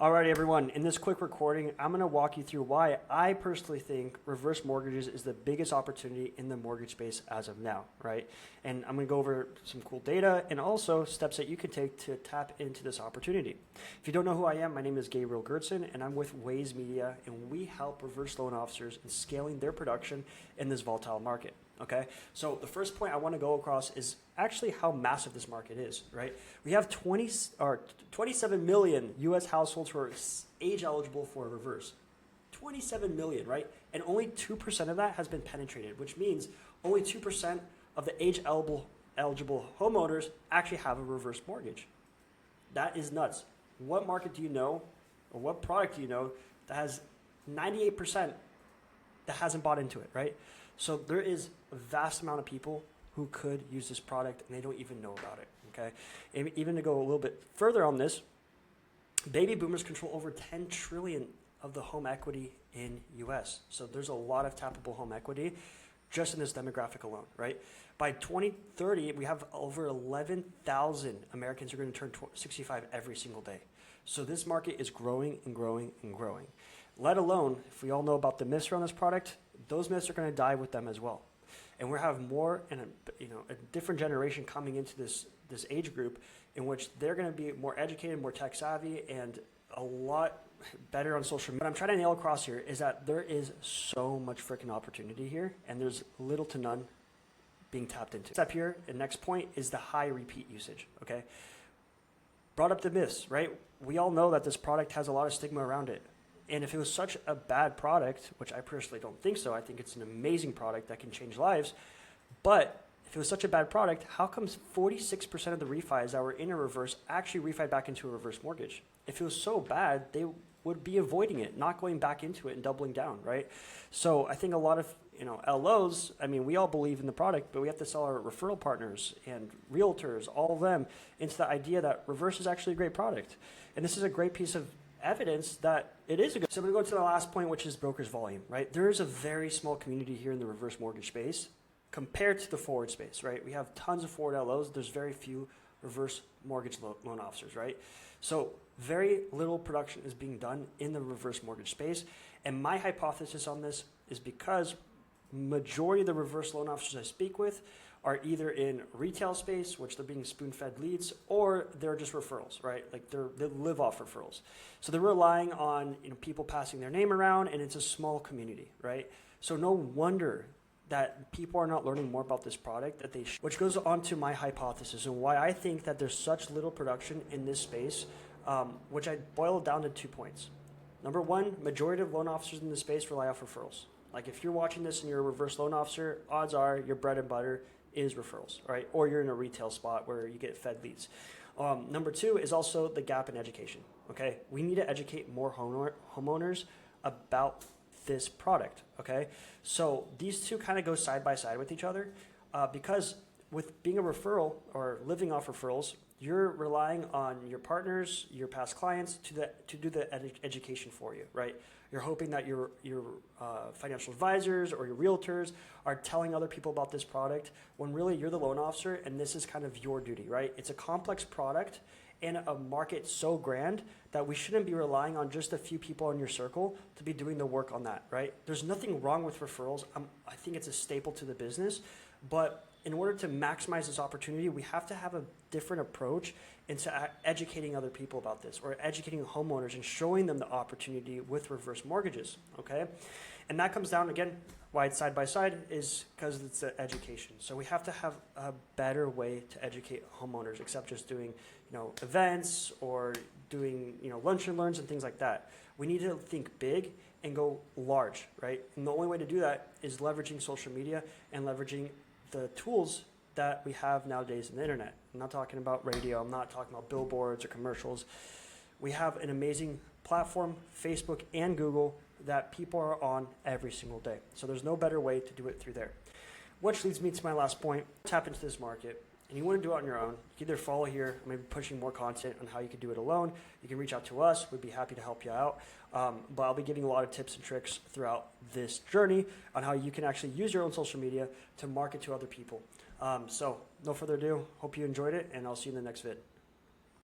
Alrighty, everyone. In this quick recording, I'm going to walk you through why I personally think reverse mortgages is the biggest opportunity in the mortgage space as of now, right? And I'm going to go over some cool data and also steps that you can take to tap into this opportunity. If you don't know who I am, my name is Gabriel Gertson, and I'm with Waze Media, and we help reverse loan officers in scaling their production in this volatile market. Okay, so the first point I want to go across is actually how massive this market is, right? We have 27 million US households who are age eligible for a reverse. 27 million, right? And only 2% of that has been penetrated, which means only 2% of the age eligible homeowners actually have a reverse mortgage. That is nuts. What market do you know, or what product do you know that has 98% that hasn't bought into it, right? So there is a vast amount of people who could use this product and they don't even know about it, okay? And even to go a little bit further on this, baby boomers control over 10 trillion of the home equity in US. So there's a lot of tappable home equity just in this demographic alone, right? By 2030, we have over 11,000 Americans who are going to turn 65 every single day. So this market is growing and growing and growing. Let alone, if we all know about the myths around this product, those myths are going to die with them as well. And we have more and a different generation coming into this age group in which they're going to be more educated, more tech savvy, and a lot better on social media. What I'm trying to nail across here is that there is so much freaking opportunity here, and there's little to none being tapped into. Step here, and next point is the high repeat usage, okay? Brought up the myths, right? We all know that this product has a lot of stigma around it. And if it was such a bad product, which I personally don't think so, I think it's an amazing product that can change lives. But if it was such a bad product, how comes 46% of the refis that were in a reverse actually refied back into a reverse mortgage? If it was so bad, they would be avoiding it, not going back into it and doubling down, right? So I think a lot of LOs, I mean, we all believe in the product, but we have to sell our referral partners and realtors, all of them, into the idea that reverse is actually a great product. And this is a great piece of evidence that it is a good. So I'm going to go to the last point, which is brokers volume, right? There is a very small community here in the reverse mortgage space compared to the forward space, right? We have tons of forward LOs. There's very few reverse mortgage loan officers, right? So very little production is being done in the reverse mortgage space. And my hypothesis on this is because majority of the reverse loan officers I speak with are either in retail space, which they're being spoon-fed leads, or they're just referrals, right? Like they live off referrals. So they're relying on people passing their name around, and it's a small community, right? So no wonder that people are not learning more about this product that they should. Which goes on to my hypothesis and why I think that there's such little production in this space, which I boiled down to 2 points. Number one, majority of loan officers in this space rely off referrals. Like if you're watching this and you're a reverse loan officer, odds are your bread and butter is referrals, right? Or you're in a retail spot where you get fed leads. Number two is also the gap in education, okay? We need to educate more homeowners about this product, okay? So these two kind of go side by side with each other because with being a referral or living off referrals, you're relying on your partners, your past clients to do the education for you, right? You're hoping that your financial advisors or your realtors are telling other people about this product when really you're the loan officer and this is kind of your duty, right? It's a complex product in a market so grand that we shouldn't be relying on just a few people in your circle to be doing the work on that, right? There's nothing wrong with referrals. I think it's a staple to the business, but in order to maximize this opportunity, we have to have a different approach into educating other people about this or educating homeowners and showing them the opportunity with reverse mortgages, okay? And that comes down, again, why it's side by side is because it's education. So we have to have a better way to educate homeowners except just doing, events or doing, lunch and learns and things like that. We need to think big and go large, right? And the only way to do that is leveraging social media and leveraging the tools that we have nowadays in the internet. I'm not talking about radio. I'm not talking about billboards or commercials. We have an amazing platform, Facebook and Google, that people are on every single day. So there's no better way to do it through there. Which leads me to my last point. Tap into this market. And you want to do it on your own. You can either follow here, I'm going to be pushing more content on how you can do it alone. You can reach out to us. We'd be happy to help you out. But I'll be giving a lot of tips and tricks throughout this journey on how you can actually use your own social media to market to other people. So no further ado, hope you enjoyed it, and I'll see you in the next vid.